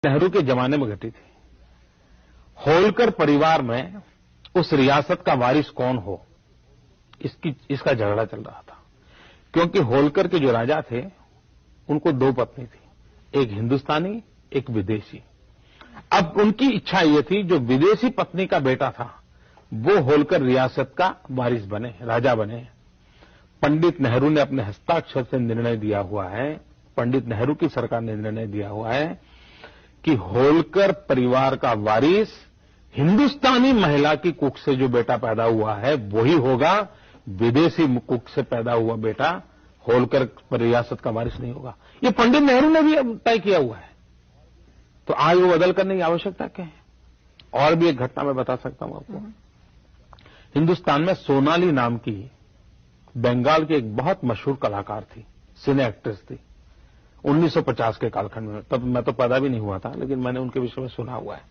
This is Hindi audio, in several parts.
नेहरू के जमाने में घटी थी। होलकर परिवार में उस रियासत का वारिस कौन हो, इसका झगड़ा चल रहा था, क्योंकि होलकर के जो राजा थे उनको दो पत्नी थी, एक हिंदुस्तानी एक विदेशी। अब उनकी इच्छा ये थी जो विदेशी पत्नी का बेटा था वो होलकर रियासत का वारिस बने, राजा बने। पंडित नेहरू ने अपने हस्ताक्षर से निर्णय दिया हुआ है, पंडित नेहरू की सरकार ने निर्णय दिया हुआ है कि होलकर परिवार का वारिस हिंदुस्तानी महिला की कुख से जो बेटा पैदा हुआ है वही होगा, विदेशी कुख से पैदा हुआ बेटा होलकर रियासत का वारिस नहीं होगा। ये पंडित नेहरू ने भी तय किया हुआ है, तो आज वो बदल करने की आवश्यकता क्या है। और भी एक घटना मैं बता सकता हूं आपको। हिंदुस्तान में सोनाली नाम की बंगाल की एक बहुत मशहूर कलाकार थी, सिने एक्ट्रेस थी, 1950 के कालखंड में। तब मैं तो पैदा भी नहीं हुआ था, लेकिन मैंने उनके विषय में सुना हुआ है।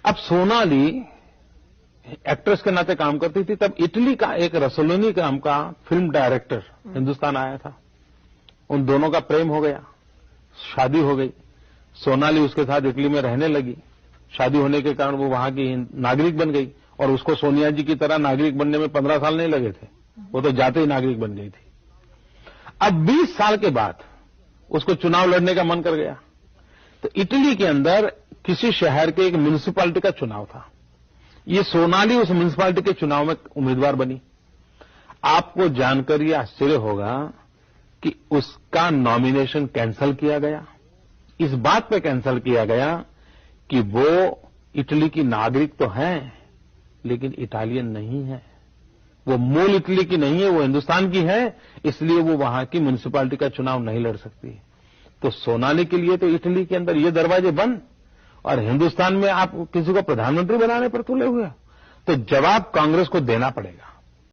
अब सोनाली एक्ट्रेस के नाते काम करती थी, तब इटली का एक रसोलिनी नाम का फिल्म डायरेक्टर हिंदुस्तान आया था। उन दोनों का प्रेम हो गया, शादी हो गई। सोनाली उसके साथ इटली में रहने लगी। शादी होने के कारण वो वहां की नागरिक बन गई, और उसको सोनिया जी की तरह नागरिक बनने में 15 साल नहीं लगे थे, वो तो जाते ही नागरिक बन गई थी। अब 20 साल के बाद उसको चुनाव लड़ने का मन कर गया, तो इटली के अंदर किसी शहर के एक म्युनिसिपैलिटी का चुनाव था। ये सोनाली उस म्युनिसिपैलिटी के चुनाव में उम्मीदवार बनी। आपको जानकर ये आश्चर्य होगा कि उसका नॉमिनेशन कैंसिल किया गया। इस बात पे कैंसिल किया गया कि वो इटली की नागरिक तो है, लेकिन इटालियन नहीं है, वो मूल इटली की नहीं है, वो हिंदुस्तान की है, इसलिए वो वहां की म्युनिसिपैलिटी का चुनाव नहीं लड़ सकती। तो सोनाली के लिए तो इटली के अंदर ये दरवाजे बंद, और हिंदुस्तान में आप किसी को प्रधानमंत्री बनाने पर तुले हुए। तो जवाब कांग्रेस को देना पड़ेगा।